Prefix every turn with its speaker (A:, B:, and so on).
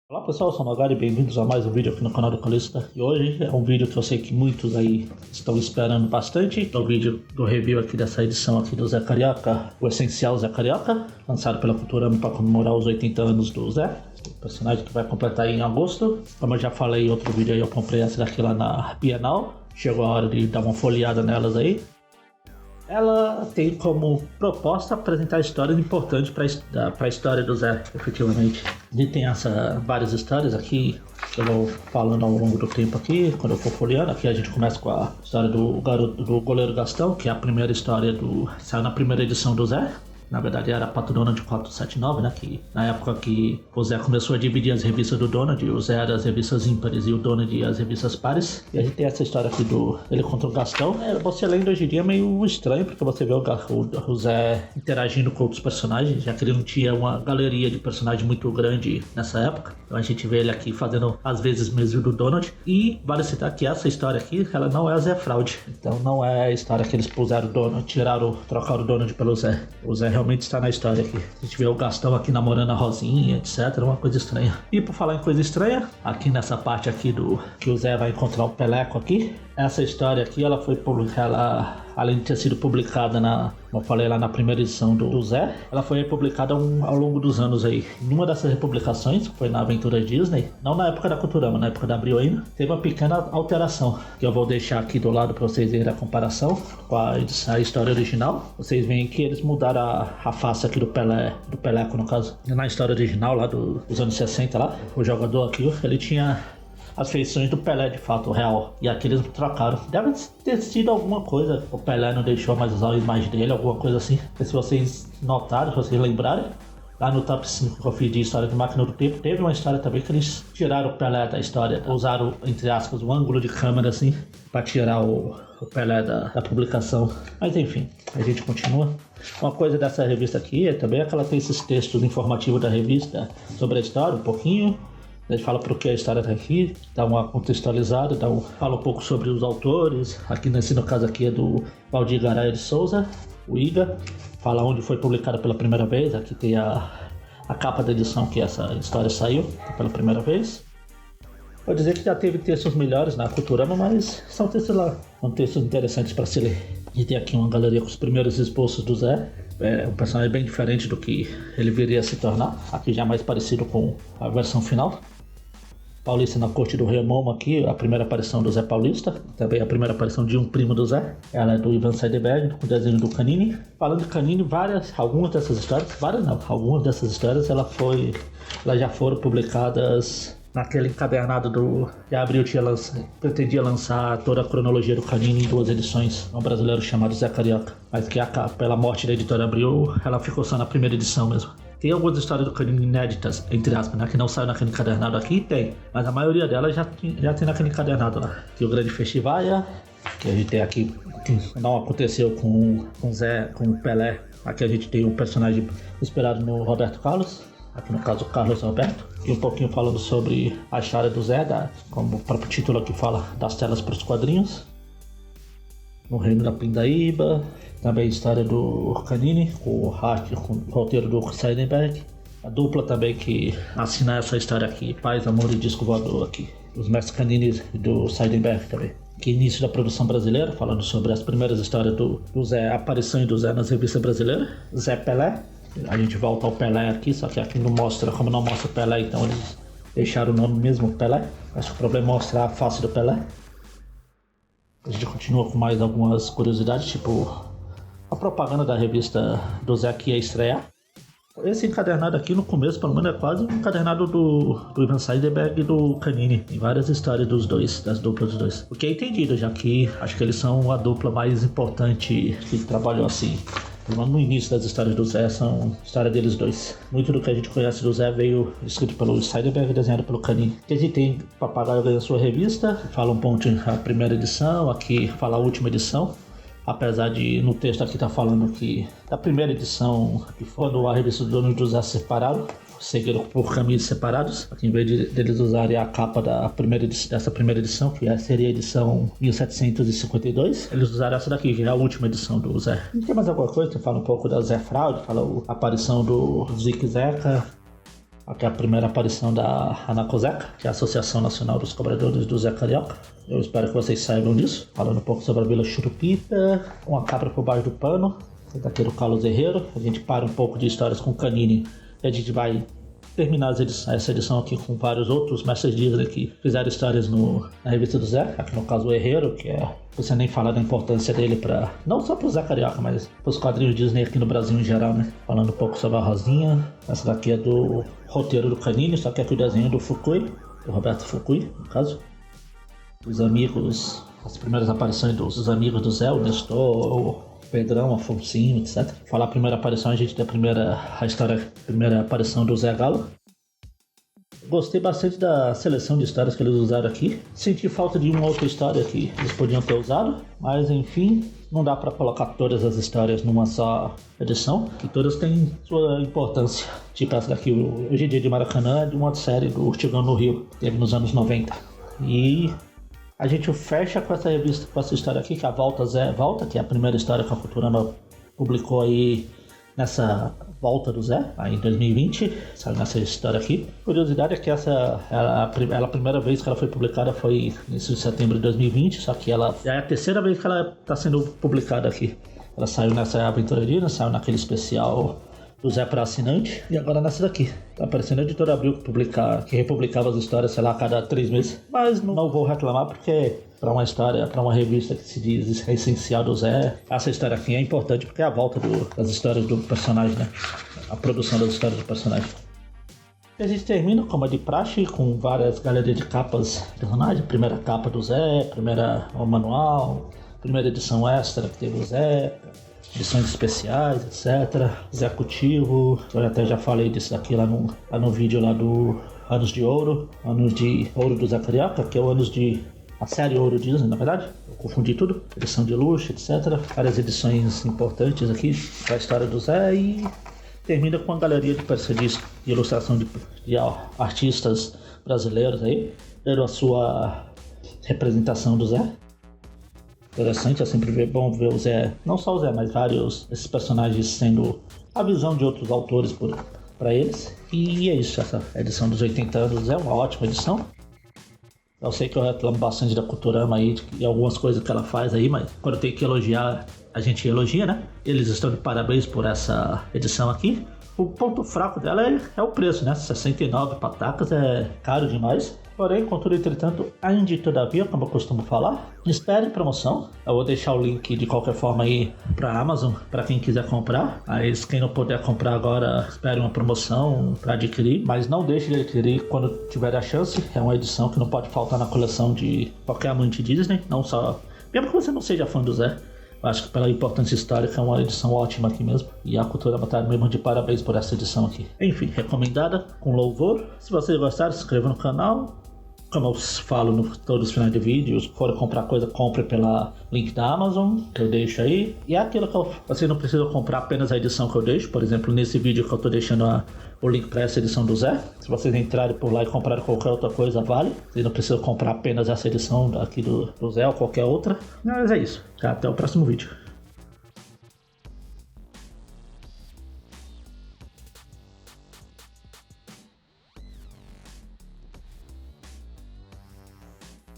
A: Olá pessoal, eu sou o Magari e bem-vindos a mais um vídeo aqui no canal do Calista. E hoje é um vídeo que eu sei que muitos aí estão esperando bastante. É o vídeo do review aqui dessa edição aqui do Zé Carioca, o essencial Zé Carioca, lançado pela Culturama para comemorar os 80 anos do Zé, o personagem que vai completar em agosto. Como eu já falei em outro vídeo aí, eu comprei essa daqui lá na Bienal. Chegou a hora de dar uma folheada nelas aí. Ela tem como proposta apresentar histórias importantes para a história do Zé, efetivamente. E tem várias histórias aqui que eu vou falando ao longo do tempo aqui, quando eu for folheando. Aqui a gente começa com a história do goleiro Gastão, que é a primeira história saiu na primeira edição do Zé. Na verdade era Pato Donald 479, né? Que na época que o Zé começou a dividir as revistas do Donald, o Zé era as revistas ímpares e o Donald as revistas pares. E a gente tem essa história aqui ele contra o Gastão. Você lendo hoje em dia é meio estranho, porque você vê o Zé interagindo com outros personagens, já que ele não tinha uma galeria de personagens muito grande nessa época. Então a gente vê ele aqui fazendo às vezes mesmo do Donald. E vale citar que essa história aqui, ela não é a Zé Fraude. Então não é a história que eles puseram o Donald, trocaram o Donald pelo Zé. O Zé realmente está na história aqui. A gente vê o Gastão aqui namorando a Rosinha, etc. Uma coisa estranha. E por falar em coisa estranha, aqui nessa parte aqui que o Zé vai encontrar o Peleco aqui. Essa história aqui, ela foi publicada, além de ter sido publicada como eu falei lá na primeira edição do Zé, ela foi republicada ao longo dos anos aí. Numa dessas republicações, que foi na Aventura Disney, não na época da Culturama, na época da Abril ainda, teve uma pequena alteração, que eu vou deixar aqui do lado para vocês verem a comparação com a história original. Vocês veem que eles mudaram a face aqui do Peleco, no caso. Na história original lá dos anos 60 lá, o jogador aqui, ele tinha as feições do Pelé de fato, real. E aqui eles trocaram. Deve ter sido alguma coisa. O Pelé não deixou mais usar a imagem dele, alguma coisa assim. E se vocês notaram, se vocês lembrarem, lá no top 5 que eu fiz de história de Máquina do Tempo, teve uma história também que eles tiraram o Pelé da história. Usaram, entre aspas, um ângulo de câmera assim, pra tirar o Pelé da publicação. Mas enfim, a gente continua. Uma coisa dessa revista aqui é também que ela tem esses textos informativos da revista sobre a história, um pouquinho. A gente fala porque a história está aqui, dá uma contextualizada, fala um pouco sobre os autores. Aqui no caso aqui é do Valdir Garay de Souza, o Iga. Fala onde foi publicada pela primeira vez. Aqui tem a capa da edição que essa história saiu pela primeira vez. Vou dizer que já teve textos melhores na Culturama, mas são textos lá, são textos interessantes para se ler. E tem aqui uma galeria com os primeiros esboços do Zé. É um personagem bem diferente do que ele viria a se tornar. Aqui já mais parecido com a versão final. Paulista na corte do Rei Momo aqui, a primeira aparição do Zé Paulista, também a primeira aparição de um primo do Zé. Ela é do Ivan Seidenberg, com o desenho do Canini. Falando de Canini, algumas dessas histórias elas já foram publicadas naquele encadernado que a Abril pretendia lançar toda a cronologia do Canini em 2 edições, um brasileiro chamado Zé Carioca, mas que pela morte da editora Abril, ela ficou só na primeira edição mesmo. Tem algumas histórias do Canini inéditas, entre aspas, né, que não saiu naquele encadernado aqui, tem, mas a maioria delas já tem naquele encadernado lá. Tem o Grande Festival, que a gente tem aqui, que não aconteceu com o Pelé. Aqui a gente tem um personagem inspirado no Roberto Carlos, aqui no caso o Carlos Alberto, e um pouquinho falando sobre a história do Zé, como o próprio título aqui fala, das telas para os quadrinhos. No Reino da Pindaíba, também a história do Canini, com o roteiro do Seidenberg. A dupla também que assina essa história aqui, Paz, Amor e Disco Voador aqui. Os mestres Canini e do Seidenberg também. Que início da produção brasileira, falando sobre as primeiras histórias do Zé, a aparição do Zé nas revistas brasileiras. Zé Pelé. A gente volta ao Pelé aqui, só que aqui não mostra o Pelé, então eles deixaram o nome mesmo, Pelé. Acho que o problema é mostrar a face do Pelé. A gente continua com mais algumas curiosidades, tipo a propaganda da revista do Zé que ia estrear. Esse encadernado aqui no começo, pelo menos, é quase um encadernado do Ivan Seidenberg e do Canini. Tem várias histórias das duplas dos dois. O que é entendido, já que acho que eles são a dupla mais importante que trabalhou assim. No início das histórias do Zé, são história deles dois. Muito do que a gente conhece do Zé veio escrito pelo Seidenberg e desenhado pelo Canini. A gente tem Papagaio ganha sua revista, fala um ponto a primeira edição, aqui fala a última edição. Apesar de no texto aqui tá falando que da primeira edição, que quando a revista do Dono do Zé se separaram, seguiram por caminhos separados. Aqui, em vez deles usarem a capa dessa primeira edição, que seria a edição 1752, eles usaram essa daqui, que é a última edição do Zé. Tem mais alguma coisa? Fala um pouco da Zé Fraude, fala a aparição do Zique Zeca. Aqui é a primeira aparição da Anacoseca, que é a Associação Nacional dos Cobradores do Zé Carioca. Eu espero que vocês saibam disso. Falando um pouco sobre a Vila Churupita, uma cabra por baixo do pano, daqui do Carlos Herrero. A gente para um pouco de histórias com Canini e a gente vai terminar essa edição aqui com vários outros mestres Disney que fizeram histórias na revista do Zé, aqui no caso o Herrero, que é, você nem falar da importância dele para não só pro Zé Carioca, mas pros quadrinhos Disney aqui no Brasil em geral, né? Falando um pouco sobre a Rosinha, essa daqui é do roteiro do Canini, só que aqui o desenho é do Fukui, do Roberto Fukui, no caso. Os amigos, as primeiras aparições dos amigos do Zé, o Nestor, Pedrão, Afonsinho, etc. Falar a primeira aparição, a gente tem a primeira aparição do Zé Galo. Gostei bastante da seleção de histórias que eles usaram aqui. Senti falta de uma outra história que eles podiam ter usado, mas enfim, não dá pra colocar todas as histórias numa só edição, que todas têm sua importância. Tipo essa daqui, Hoje em Dia de Maracanã, é de uma série do Chegando no Rio, que teve nos anos 90. E a gente fecha com essa revista, com essa história aqui, que é a Volta Zé Volta, que é a primeira história que a Futurama publicou aí nessa volta do Zé, aí em 2020, saiu nessa história aqui. Curiosidade é que a primeira vez que ela foi publicada foi em setembro de 2020, só que ela é a terceira vez que ela está sendo publicada aqui. Ela saiu nessa Aventura Disney, saiu naquele especial do Zé para assinante, e agora nessa daqui. Tá aparecendo a Editora Abril que republicava as histórias, sei lá, a cada 3 meses. Mas não vou reclamar porque para uma história, para uma revista que se diz essencial do Zé, essa história aqui é importante porque é a volta das histórias do personagem, né? A produção das histórias do personagem. E a gente termina, como é de praxe, com várias galerias de capas de personagem. Primeira capa do Zé, primeira manual, primeira edição extra que teve o Zé, edições especiais, etc. Executivo, eu até já falei disso aqui lá no vídeo lá do Anos de Ouro do Zé Carioca, que é o a série Ouro Disney, na verdade. Eu confundi tudo. Edição de luxo, etc. Várias edições importantes aqui da história do Zé e termina com uma galeria de ilustração de artistas brasileiros aí, dando a sua representação do Zé. Interessante, é sempre bom ver o Zé, não só o Zé, mas vários desses personagens sendo a visão de outros autores para eles. E é isso, essa edição dos 80 anos é uma ótima edição. Eu sei que eu reclamo bastante da Culturama aí e algumas coisas que ela faz aí, mas quando eu tenho que elogiar, a gente elogia, né? Eles estão de parabéns por essa edição aqui. O ponto fraco dela é o preço, né? 69 patacas é caro demais. Porém, contudo, entretanto, ainda e todavia, como eu costumo falar, espere promoção. Eu vou deixar o link de qualquer forma aí pra Amazon, para quem quiser comprar. Mas quem não puder comprar agora, espere uma promoção para adquirir. Mas não deixe de adquirir quando tiver a chance. É uma edição que não pode faltar na coleção de qualquer amante Disney. Não só... mesmo que você não seja fã do Zé. Eu acho que pela importância histórica é uma edição ótima aqui mesmo. E a Cultura tá mesmo de parabéns por essa edição aqui. Enfim, recomendada, com louvor. Se vocês gostaram, se inscreva no canal. Como eu falo todos os finais de vídeos, se for comprar coisa, compre pela link da Amazon, que eu deixo aí. E é aquilo que você não precisa comprar apenas a edição que eu deixo. Por exemplo, nesse vídeo que eu tô deixando o link para essa edição do Zé. Se vocês entrarem por lá e comprarem qualquer outra coisa, vale. Vocês não precisam comprar apenas essa edição aqui do Zé ou qualquer outra. Mas é isso. Até o próximo vídeo.